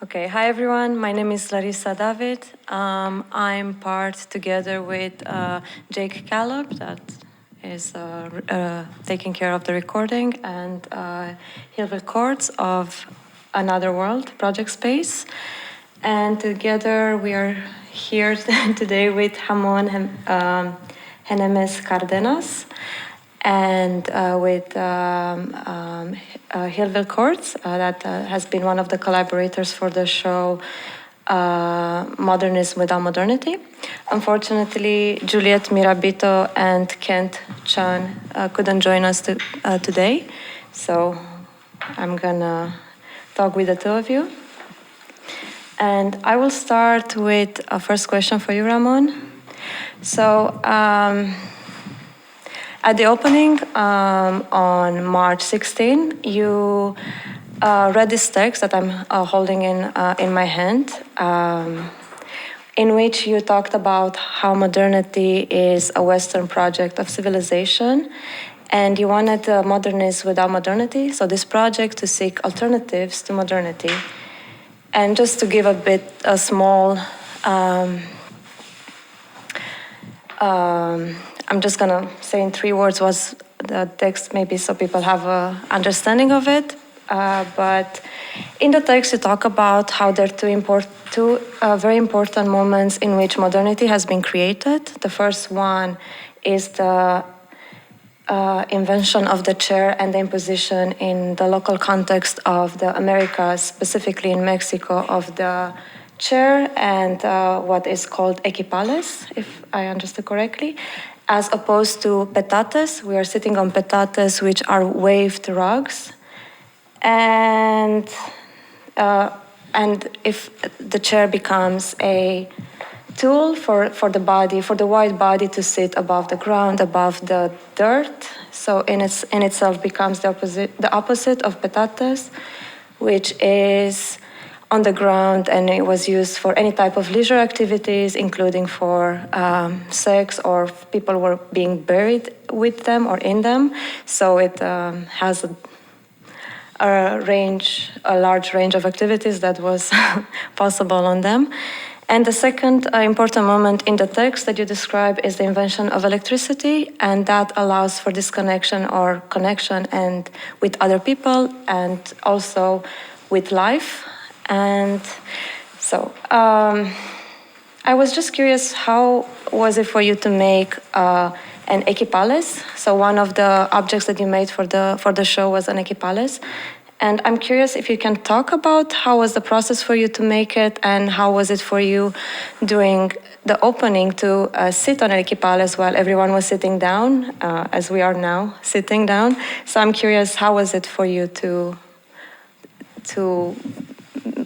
Okay, hi everyone. My name is Larissa David. I'm part together with Jake Callop, that is taking care of the recording, and Hedvig Koertz of Another World Project Space. And together we are here today with Ramón Jiménez Cárdenas and with Hedvig Koertz, that has been one of the collaborators for the show Modernism Without Modernity. Unfortunately, Juliet Mirabito and Kent Chan couldn't join us today, so I'm gonna talk with the two of you. And I will start with a first question for you, Ramón. So, at the opening on March 16, you read this text that I'm holding in my hand, in which you talked about how modernity is a Western project of civilization, and you wanted modernism without modernity, so this project to seek alternatives to modernity. And just to give a small I'm just gonna say in 3 words was the text, maybe so people have an understanding of it. But in the text, you talk about how there are two very important moments in which modernity has been created. The first one is the invention of the chair and the imposition in the local context of the Americas, specifically in Mexico, of the chair and what is called equipales, if I understood correctly, as opposed to petates. We are sitting on petates, which are waved rugs. And if the chair becomes a tool for the body, for the white body to sit above the ground, above the dirt, so in itself becomes the opposite of petates, which is on the ground, and it was used for any type of leisure activities, including for sex, or people were being buried with them or in them. So it has a large range of activities that was possible on them. And the second important moment in the text that you describe is the invention of electricity, and that allows for disconnection or connection and with other people and also with life. And so I was just curious, how was it for you to make an equipales? So one of the objects that you made for the show was an equipales. And I'm curious if you can talk about how was the process for you to make it, and how was it for you during the opening to sit on an equipales while everyone was sitting down, as we are now sitting down. So I'm curious, how was it for you to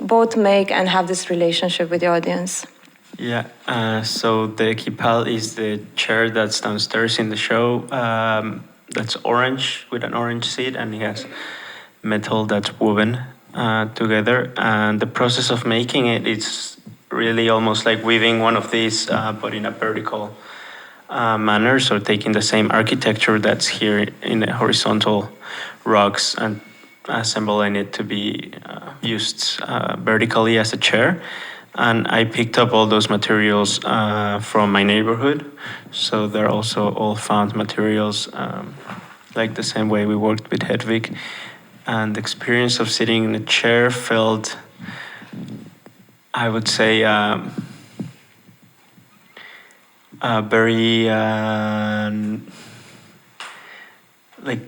both make and have this relationship with the audience? Yeah, so the equipal is the chair that's downstairs in the show. That's orange with an orange seat, and it has metal that's woven together. And the process of making it is really almost like weaving one of these, but in a vertical manner. So taking the same architecture that's here in the horizontal rugs and assembling it to be used vertically as a chair. And I picked up all those materials from my neighborhood. So they're also all found materials, like the same way we worked with Hedvig. And the experience of sitting in a chair felt, I would say, very, like,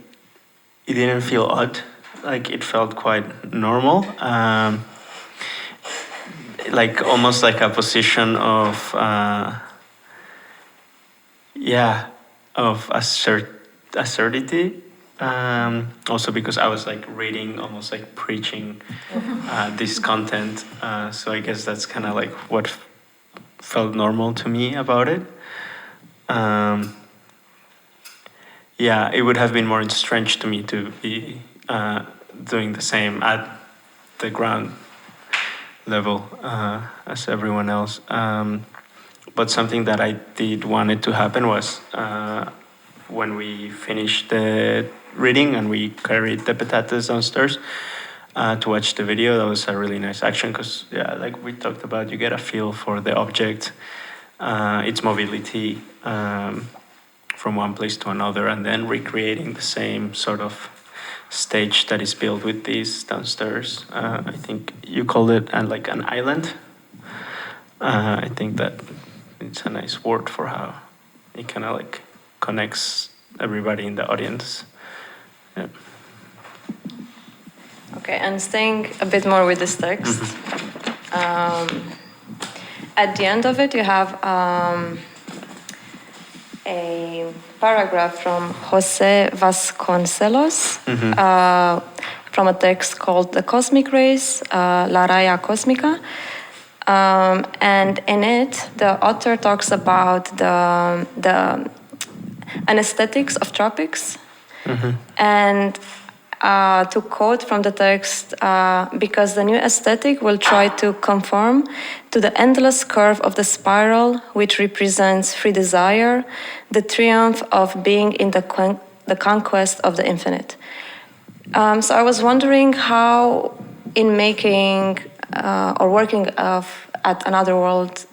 it didn't feel odd. Like, it felt quite normal. Like almost like a position of, of assertivity. Also because I was like reading, almost like preaching this content. So I guess that's kind of like what felt normal to me about it. It would have been more strange to me to be doing the same at the ground level as everyone else. But something that I did wanted to happen was when we finished the reading and we carried the petates downstairs, to watch the video. That was a really nice action because, yeah, like we talked about, you get a feel for the object, its mobility from one place to another, and then recreating the same sort of stage that is built with these downstairs. I think you called it like an island. I think that it's a nice word for how it kind of like connects everybody in the audience. Yeah. Okay, and staying a bit more with this text, at the end of it you have a paragraph from Jose Vasconcelos from a text called The Cosmic Rays, La Raya Cósmica. And in it, the author talks about the anesthetics of tropics. And to quote from the text, because the new aesthetic will try to conform to the endless curve of the spiral, which represents free desire, the triumph of being in the conquest of the infinite. So I was wondering how, in making or working at Another World,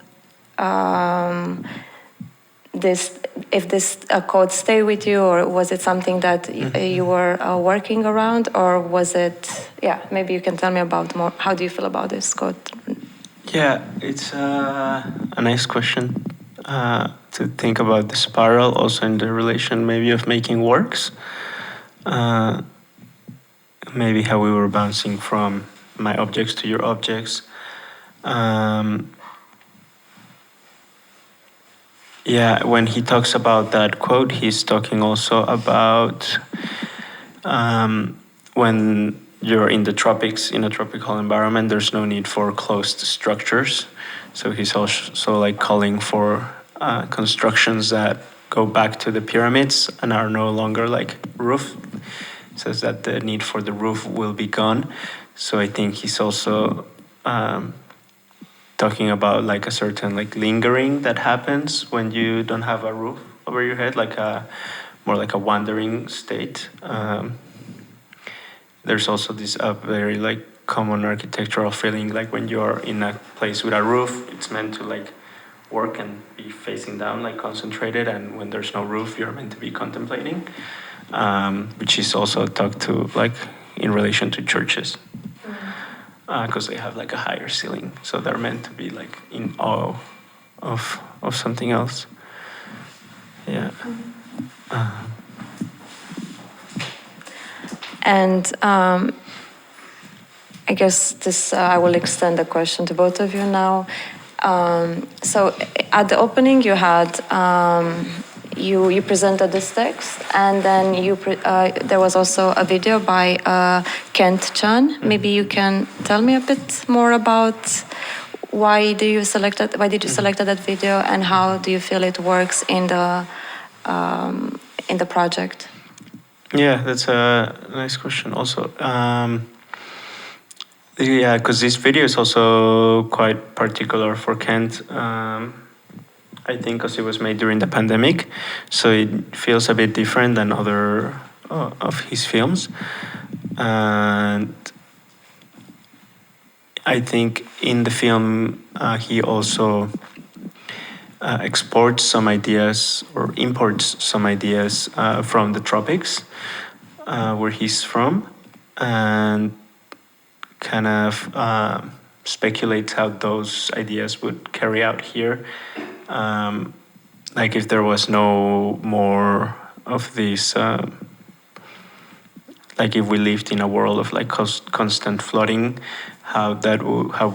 if this quote stay with you, or was it something that you were working around, or was it? Yeah, maybe you can tell me about more. How do you feel about this quote? Yeah, it's a nice question to think about the spiral, also in the relation maybe of making works. Maybe how we were bouncing from my objects to your objects. Yeah, when he talks about that quote, he's talking also about when you're in the tropics, in a tropical environment, there's no need for closed structures. So he's also like calling for constructions that go back to the pyramids and are no longer like roof. Says that the need for the roof will be gone. So I think he's also talking about like a certain like lingering that happens when you don't have a roof over your head, like a more like a wandering state. There's also this very like common architectural feeling, like when you're in a place with a roof, it's meant to like work and be facing down, like concentrated, and when there's no roof, you're meant to be contemplating, which is also talked to like in relation to churches. Because they have like a higher ceiling, so they're meant to be like in awe of something else. Yeah. And I guess this I will extend the question to both of you now. So at the opening, you had you presented this text, and then there was also a video by Kent Chan. Maybe you can tell me a bit more about why did you select that video, and how do you feel it works in the project? Yeah, that's a nice question. Also, yeah, because this video is also quite particular for Kent. I think because it was made during the pandemic, so it feels a bit different than other of his films. And I think in the film, he also exports some ideas or imports some ideas from the tropics, where he's from, and kind of speculates how those ideas would carry out here. Like if there was no more of these, like if we lived in a world of like constant flooding, how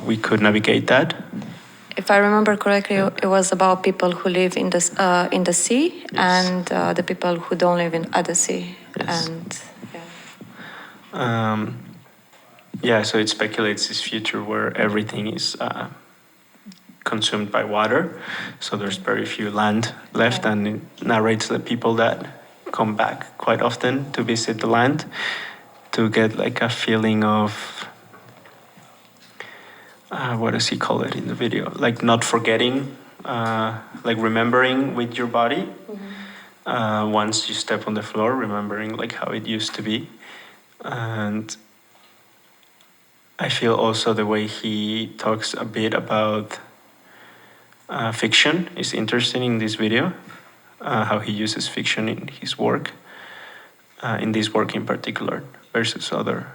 we could navigate that. If I remember correctly, it was about people who live in the sea, yes, and the people who don't live at the sea. Yes. And yeah. Yeah, so it speculates this future where everything is consumed by water, so there's very few land left, and it narrates the people that come back quite often to visit the land to get like a feeling of what does he call it in the video? Like not forgetting, like remembering with your body. Mm-hmm. Once you step on the floor, remembering like how it used to be, and I feel also the way he talks a bit about fiction is interesting in this video, how he uses fiction in his work, in this work in particular, versus other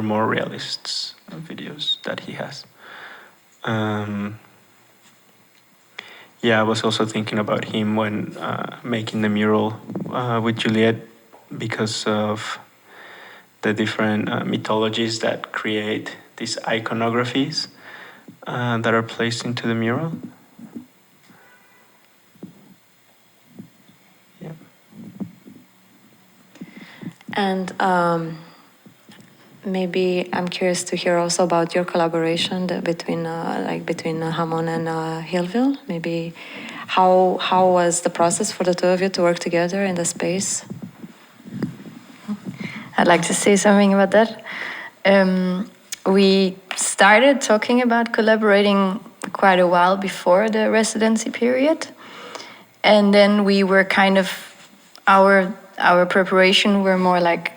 more realist videos that he has. Yeah, I was also thinking about him when making the mural with Juliet, because of the different mythologies that create these iconographies that are placed into the mural. Yeah. And maybe I'm curious to hear also about your collaboration between Ramón and Hilvil. Maybe how was the process for the two of you to work together in the space? I'd like to say something about that. We started talking about collaborating quite a while before the residency period. And then we were kind of, our preparation were more like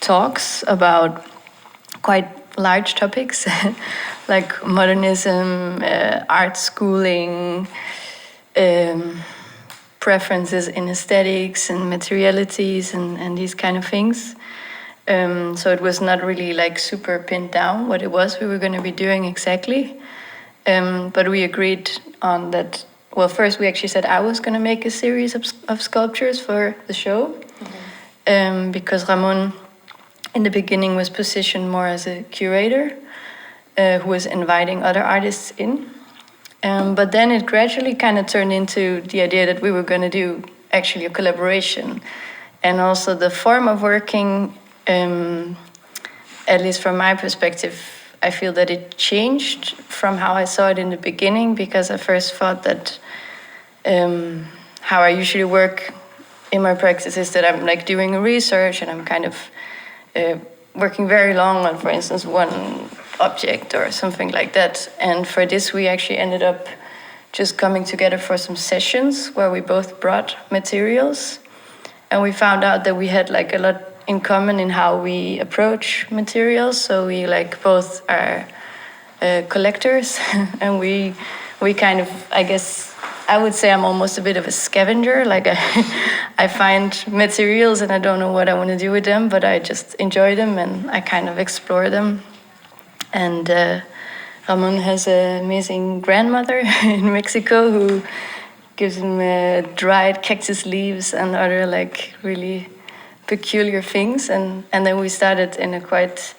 talks about quite large topics, like modernism, art schooling, preferences in aesthetics and materialities and these kind of things. So it was not really like super pinned down what it was we were going to be doing exactly. But we agreed on that. Well, first we actually said I was going to make a series of sculptures for the show, because Ramón in the beginning was positioned more as a curator who was inviting other artists in. But then it gradually kind of turned into the idea that we were going to do actually a collaboration. And also the form of working, at least from my perspective, I feel that it changed from how I saw it in the beginning, because I first thought that how I usually work in my practice is that I'm like doing a research and I'm kind of working very long on, for instance, one object or something like that. And for this, we actually ended up just coming together for some sessions where we both brought materials. And we found out that we had like a lot in common in how we approach materials. So we like both are collectors and we kind of, I guess, I would say I'm almost a bit of a scavenger. Like I find materials and I don't know what I want to do with them, but I just enjoy them and I kind of explore them. And Ramón has an amazing grandmother in Mexico who gives him dried cactus leaves and other like really peculiar things. And then we started in a quite,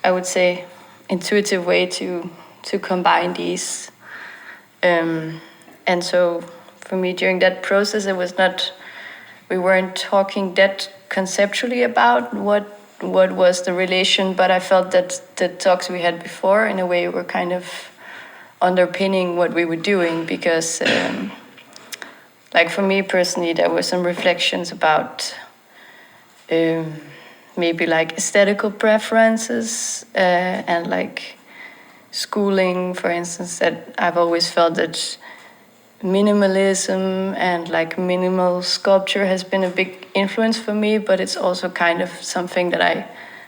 I would say, intuitive way to combine these. And so for me, during that process, we weren't talking that conceptually about what was the relation, but I felt that the talks we had before, in a way, were kind of underpinning what we were doing, because, like for me personally, there were some reflections about maybe like aesthetical preferences and like schooling, for instance, that I've always felt that minimalism and like minimal sculpture has been a big influence for me, but it's also kind of something that I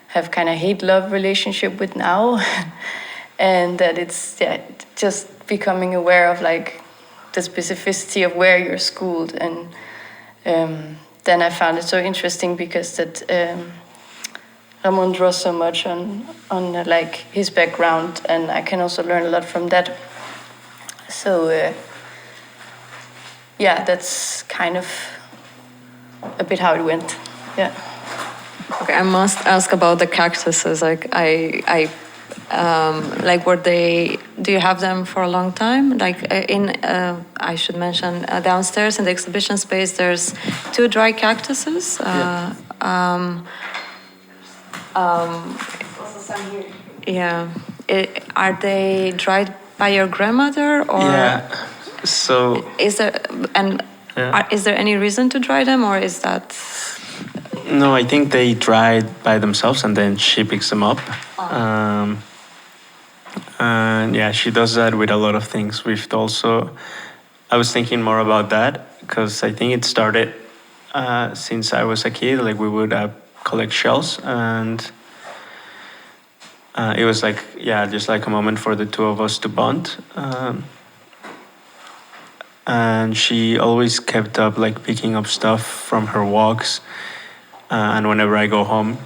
have kind of hate-love relationship with now. And that it's just becoming aware of like the specificity of where you're schooled. And then I found it so interesting because that Ramón draws so much on like his background, and I can also learn a lot from that. So yeah, that's kind of a bit how it went. Yeah. Okay, I must ask about the cactuses. Like like were they? Do you have them for a long time? Like I should mention downstairs in the exhibition space, there's 2 dry cactuses. Yeah. Also some here. Yeah. Are they dried by your grandmother, or? Yeah. So. Is there is there any reason to dry them, or is that? No, I think they dry by themselves and then she picks them up. And yeah, she does that with a lot of things. I was thinking more about that because I think it started since I was a kid. Like we would collect shells, and it was like, yeah, just like a moment for the two of us to bond. And she always kept up like picking up stuff from her walks. And whenever I go home,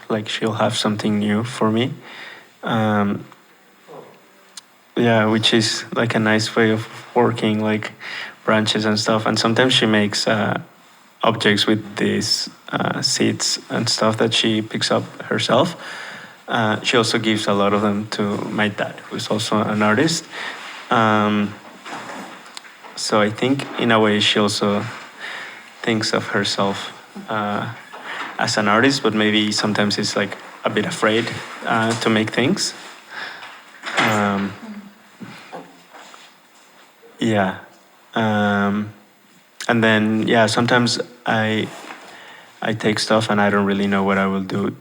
like she'll have something new for me. Yeah, which is like a nice way of working, like branches and stuff. And sometimes she makes objects with these seeds and stuff that she picks up herself. She also gives a lot of them to my dad, who's also an artist. So I think in a way she also thinks of herself as an artist, but maybe sometimes is like a bit afraid to make things. Yeah. And then yeah, sometimes I take stuff and I don't really know what I will do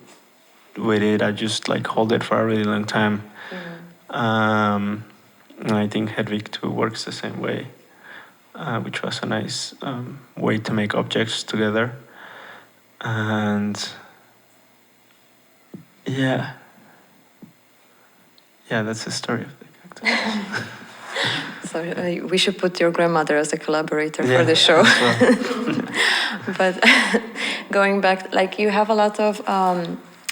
with it. I just like hold it for a really long time. And I think Hedvig too works the same way, which was a nice way to make objects together. And yeah, that's the story of the cactus. So we should put your grandmother as a collaborator for the show. Well. But going back, like you have a lot of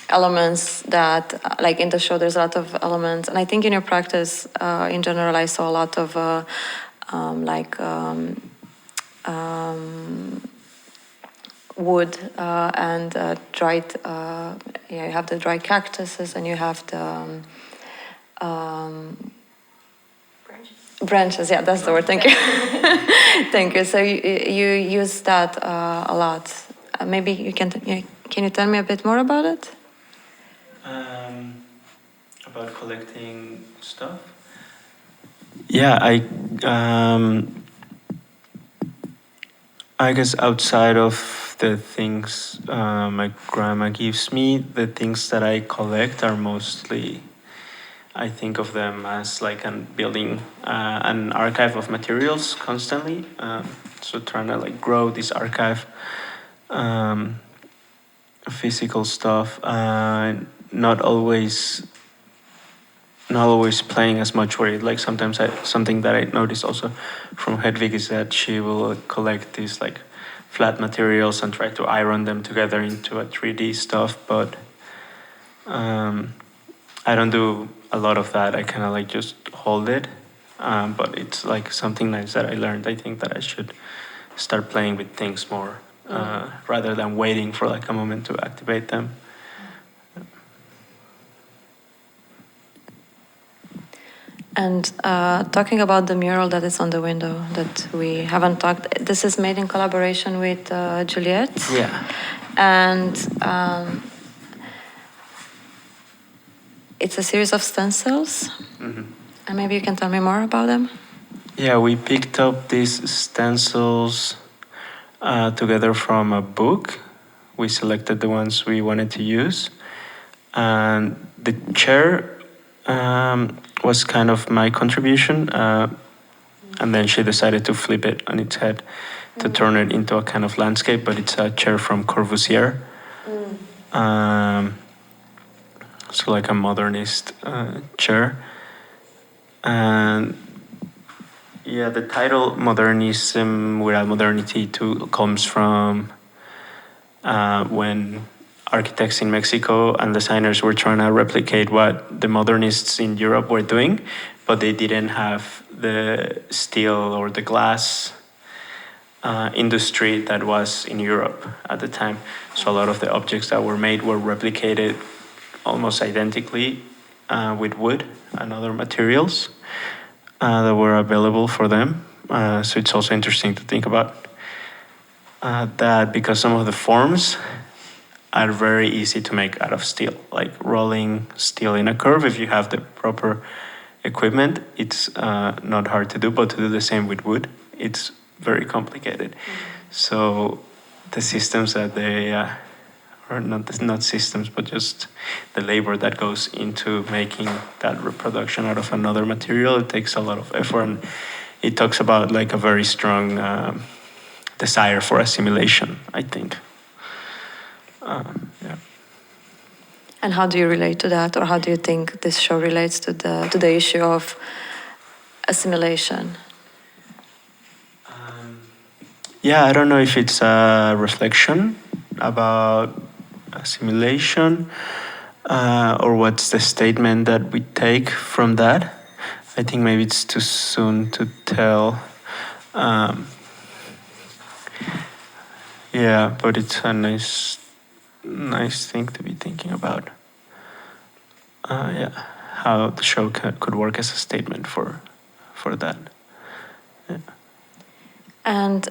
elements that, like in the show, there's a lot of elements, and I think in your practice, in general, I saw a lot of wood and dried. Yeah, you have the dried cactuses, and you have the. Branches, yeah, that's the word. Thank you. Thank you. So you use that a lot. Maybe you can you tell me a bit more about it? About collecting stuff. Yeah, I guess outside of the things my grandma gives me, the things that I collect are mostly, I think of them as like building an archive of materials constantly. So trying to like grow this archive, physical stuff, not always playing as much with it. Like sometimes something that I noticed also from Hedvig is that she will collect these like flat materials and try to iron them together into a 3D stuff, but I don't do a lot of that. I kind of like just hold it, but it's like something nice that I learned. I think that I should start playing with things more rather than waiting for like a moment to activate them. And talking about the mural that is on the window that we haven't talked, this is made in collaboration with Juliet. Yeah. And it's a series of stencils. Mm-hmm. And maybe you can tell me more about them? Yeah, we picked up these stencils together from a book. We selected the ones we wanted to use. And the chair was kind of my contribution. And then she decided to flip it on its head to turn it into a kind of landscape, but it's a chair from Corbusier. So like a modernist chair. And yeah, the title Modernism Without Modernity too comes from when architects in Mexico and designers were trying to replicate what the modernists in Europe were doing, but they didn't have the steel or the glass industry that was in Europe at the time. So a lot of the objects that were made were replicated almost identically with wood and other materials that were available for them. So it's also interesting to think about that, because some of the forms are very easy to make out of steel, like rolling steel in a curve. If you have the proper equipment, it's not hard to do, but to do the same with wood, it's very complicated. So the systems that they or not systems, but just the labor that goes into making that reproduction out of another material, it takes a lot of effort. And it talks about like a very strong desire for assimilation, I think. Yeah. And how do you relate to that, or how do you think this show relates to the issue of assimilation? Yeah, I don't know if it's a reflection about assimilation or what's the statement that we take from that. I think maybe it's too soon to tell. Yeah, but it's a nice thing to be thinking about. Yeah, how the show could work as a statement for that. Yeah. And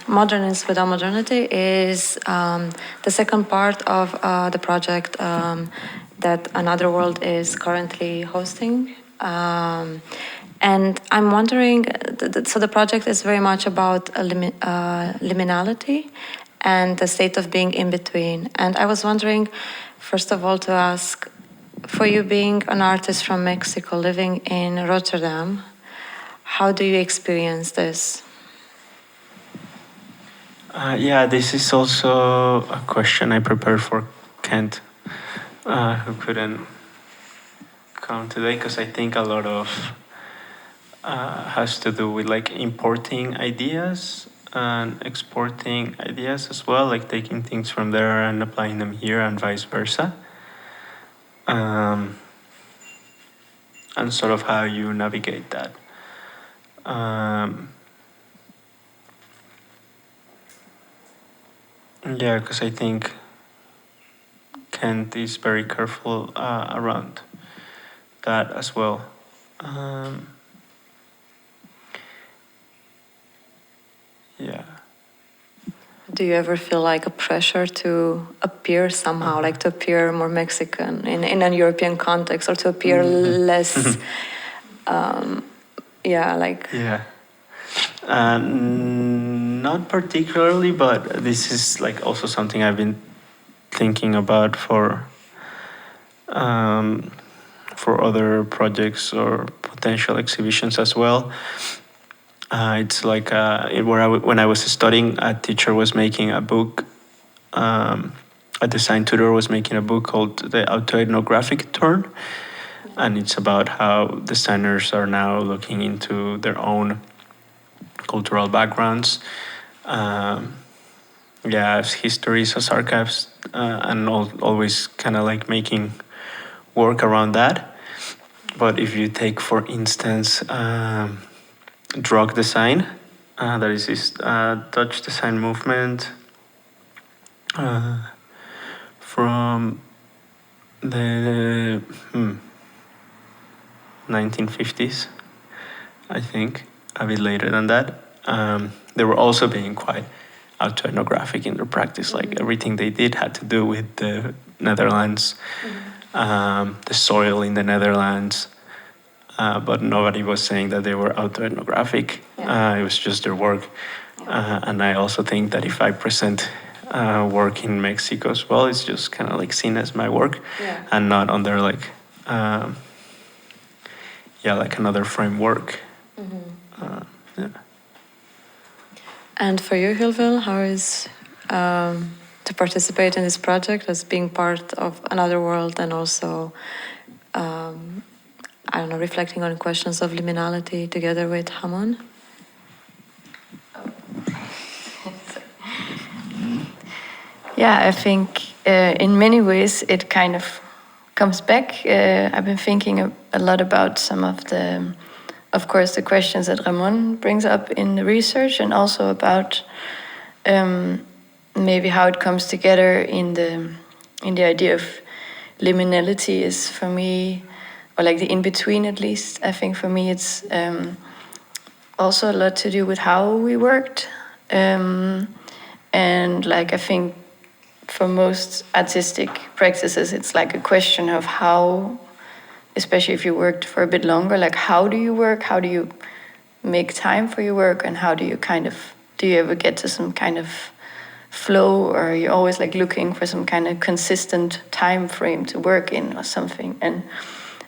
Modernism Without Modernity is the second part of the project that Another World is currently hosting. And I'm wondering, so the project is very much about liminality and the state of being in between. And I was wondering, first of all, to ask, for you being an artist from Mexico living in Rotterdam, how do you experience this? Yeah, this is also a question I prepared for Kent, who couldn't come today, because I think a lot of has to do with like importing ideas and exporting ideas as well, like taking things from there and applying them here and vice versa. And sort of how you navigate that. Yeah, because I think Kent is very careful around that as well. Yeah. Do you ever feel like a pressure to appear somehow, like to appear more Mexican in a European context, or to appear less, yeah, like... Yeah. Not particularly, but this is like also something I've been thinking about for other projects or potential exhibitions as well. It's like when I was studying, a teacher was making a book. A design tutor was making a book called The Autoethnographic Turn, and it's about how designers are now looking into their own cultural backgrounds, as histories, as archives, and always kind of like making work around that. But if you take, for instance, drug design, that is this Dutch design movement from the 1950s, I think, a bit later than that. They were also being quite autoethnographic in their practice. Like everything they did had to do with the Netherlands, the soil in the Netherlands. But nobody was saying that they were autoethnographic. It was just their work. And I also think that if I present work in Mexico as well, it's just kind of like seen as my work, and not under like, like another framework. And for you, Hilvil, how is to participate in this project as being part of Another World, and also, I don't know, reflecting on questions of liminality together with Ramón? Yeah, I think in many ways it kind of comes back. I've been thinking a lot about some of course, the questions that Ramón brings up in the research, and also about maybe how it comes together in the idea of liminality is, for me, or like the in-between at least. I think for me it's also a lot to do with how we worked. And like I think for most artistic practices, it's like a question of how, especially if you worked for a bit longer, like how do you work? How do you make time for your work? And how do you do you ever get to some kind of flow, or are you always like looking for some kind of consistent time frame to work in or something? And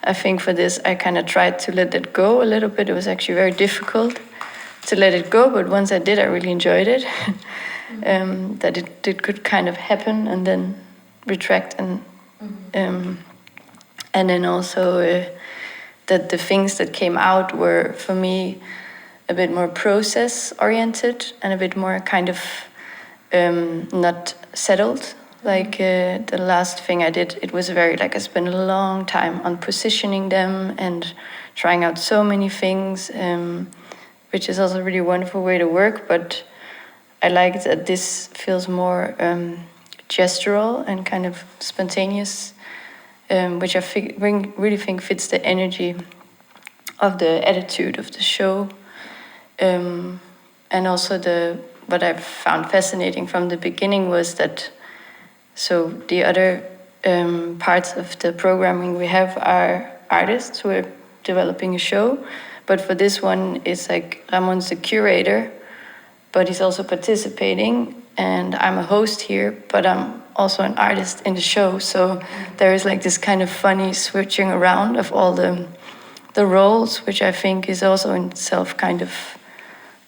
I think for this, I kind of tried to let it go a little bit. It was actually very difficult to let it go, but once I did, I really enjoyed it. that it could kind of happen and then retract, and then also that the things that came out were, for me, a bit more process oriented and a bit more kind of not settled. Like the last thing I did, it was very like I spent a long time on positioning them and trying out so many things, which is also a really wonderful way to work. But I like that this feels more gestural and kind of spontaneous, which I really think fits the energy of the attitude of the show. And also what I found fascinating from the beginning was that, so the other parts of the programming we have are artists who are developing a show, but for this one it's like Ramon's the curator, but he's also participating, and I'm a host here, but I'm also an artist in the show, so there is like this kind of funny switching around of all the roles, which I think is also in itself kind of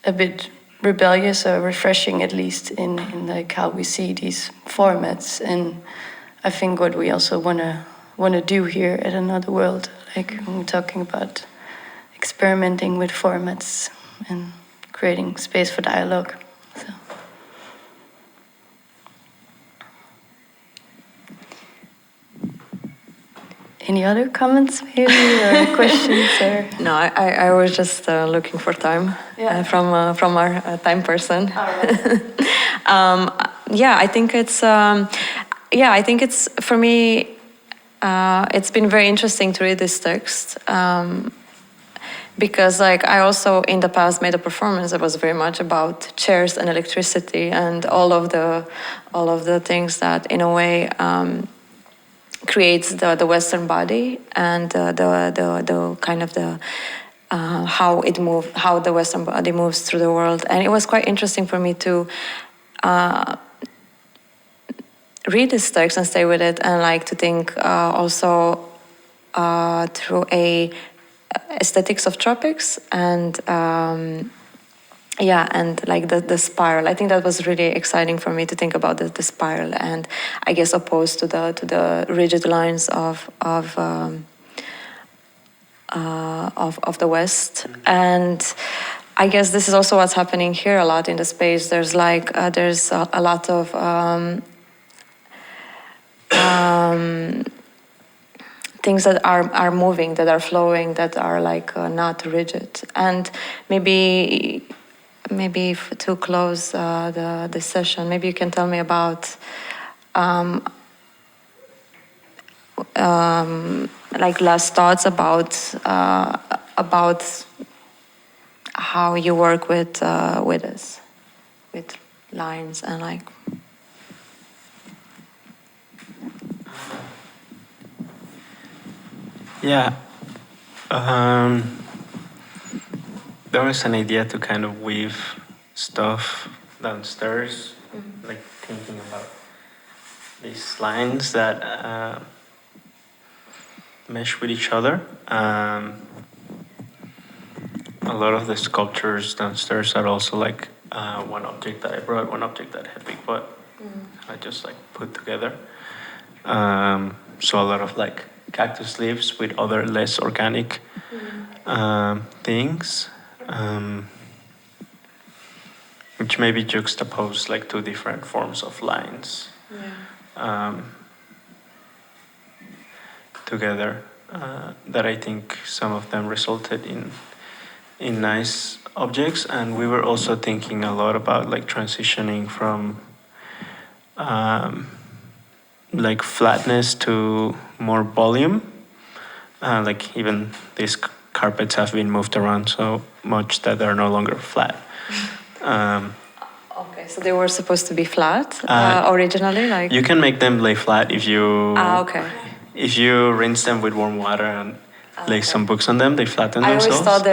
a bit rebellious or refreshing, at least in like how we see these formats. And I think what we also want to do here at Another World, like when we're talking about experimenting with formats and creating space for dialogue. So. Any other comments, maybe, or questions? Or? No, I was just looking for time from our time person. All right. I think it's for me. It's been very interesting to read this text because, like, I also in the past made a performance that was very much about chairs and electricity and all of the things that, in a way, creates the Western body and the kind of the how the Western body moves through the world. And it was quite interesting for me to read this text and stay with it, and like to think also through a aesthetics of tropics and and like the spiral. I think that was really exciting for me to think about the spiral, and I guess opposed to the rigid lines of the West. And I guess this is also what's happening here a lot in the space. There's like there's a lot of things that are moving, that are flowing, that are like not rigid. And maybe to close the session, maybe you can tell me about like last thoughts about how you work with us, with lines and like. Yeah. There was an idea to kind of weave stuff downstairs, like thinking about these lines that mesh with each other. A lot of the sculptures downstairs are also like one object that I brought, one object that Hedvig brought. I just like put together. So a lot of like cactus leaves with other less organic things, which maybe juxtapose like two different forms of lines together. That I think some of them resulted in nice objects, and we were also thinking a lot about like transitioning from like flatness to more volume. Like even these carpets have been moved around so much that they're no longer flat. Okay, so they were supposed to be flat originally, like. You can make them lay flat if you. Okay. If you rinse them with warm water and lay some books on them, they flatten themselves. I always thought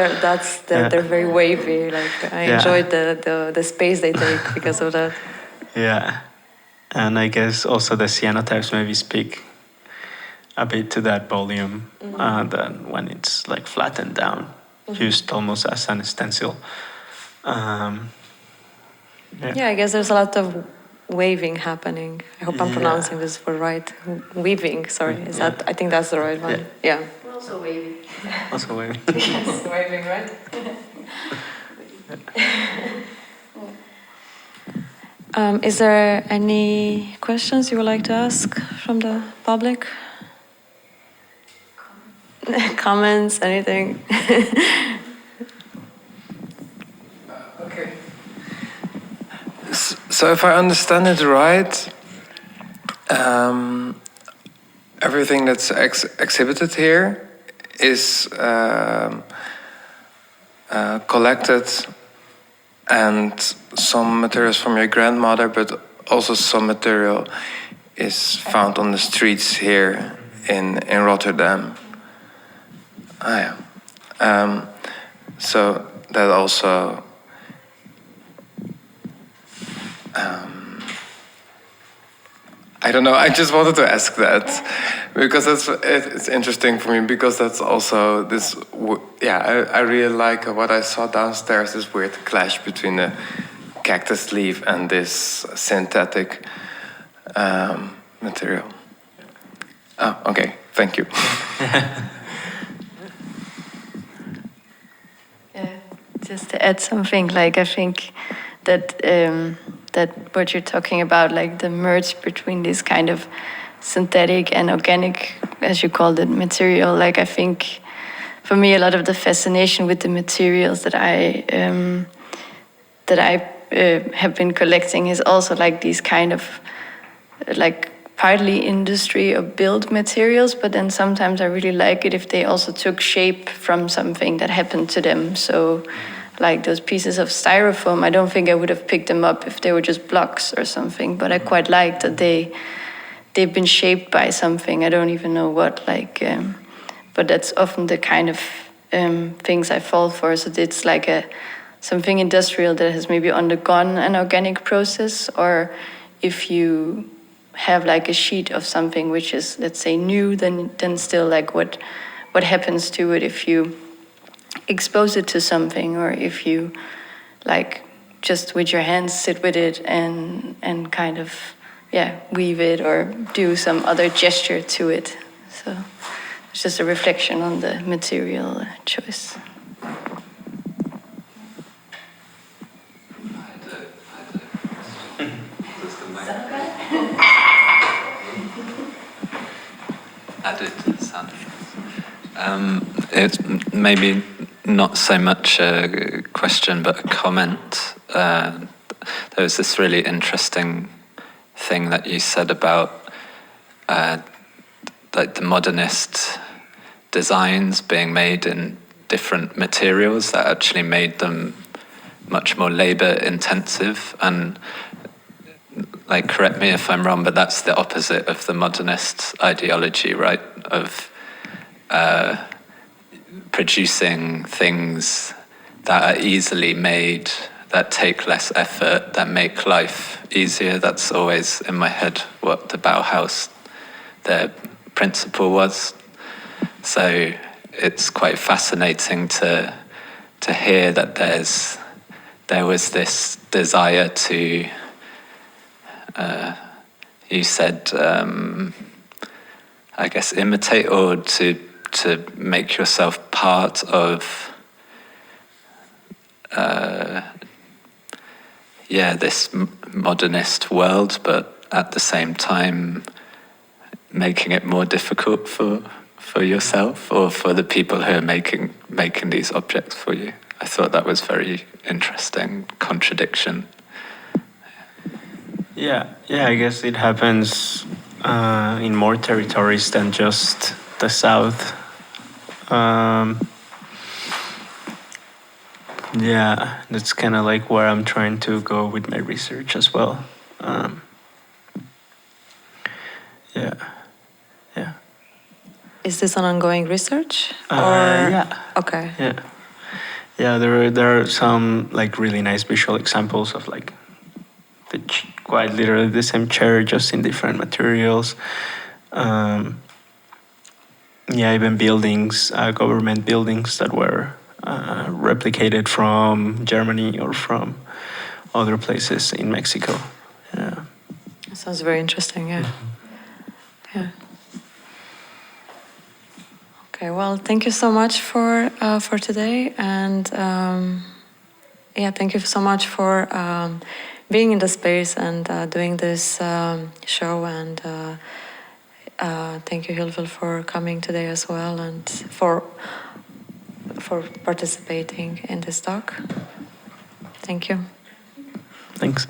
they're very wavy. Like I enjoyed the space they take because of that. Yeah, and I guess also the cyanotypes maybe speak a bit to that volume that when it's like flattened down, used almost as an stencil. Yeah, I guess there's a lot of waving happening. I hope I'm pronouncing this word right. Weaving, sorry. Is that? I think that's the right one. Yeah. We're also waving. Also waving. Yes, waving, right? Is there any questions you would like to ask from the public? Comments, anything? Okay. So if I understand it right, everything that's exhibited here is collected, and some materials from your grandmother, but also some material is found on the streets here in Rotterdam. Ah, yeah. So that also I don't know. I just wanted to ask that because it's interesting for me because that's also this. Yeah, I really like what I saw downstairs. This weird clash between the cactus leaf and this synthetic material. Oh, okay. Thank you. Yeah, just to add something, like I think that that what you're talking about, like the merge between this kind of synthetic and organic, as you called it, material. Like I think, for me, a lot of the fascination with the materials that I have been collecting is also like these kind of like partly industry or built materials, but then sometimes I really like it if they also took shape from something that happened to them. So like those pieces of styrofoam, I don't think I would have picked them up if they were just blocks or something, but I quite like that they've been shaped by something. I don't even know what, like, but that's often the kind of things I fall for. So it's like something industrial that has maybe undergone an organic process, or if you have like a sheet of something which is, let's say, new, then still like what happens to it if you expose it to something, or if you like just with your hands sit with it and kind of weave it or do some other gesture to it. So it's just a reflection on the material choice. Add it to the sound. It's maybe not so much a question, but a comment. There was this really interesting thing that you said about like the modernist designs being made in different materials that actually made them much more labor intensive. And like, correct me if I'm wrong, but that's the opposite of the modernist ideology, right? Of producing things that are easily made, that take less effort, that make life easier. That's always in my head what the Bauhaus, their principle was. So it's quite fascinating to hear that there was this desire to, you said, I guess, imitate, or to make yourself part of this modernist world, but at the same time making it more difficult for yourself or for the people who are making these objects for you. I thought that was very interesting contradiction. Yeah, I guess it happens in more territories than just the South. Yeah, that's kind of like where I'm trying to go with my research as well. Yeah. Is this an ongoing research? Yeah. Okay. Yeah, there are some like really nice visual examples of like quite literally the same chair, just in different materials. Even buildings, government buildings that were replicated from Germany or other places in Mexico. Yeah. That sounds very interesting. Yeah. Yeah. Okay. Well, thank you so much for today, and yeah, thank you so much for being in the space and doing this show, and thank you, Hilvil, for coming today as well, and for participating in this talk. Thank you. Thanks.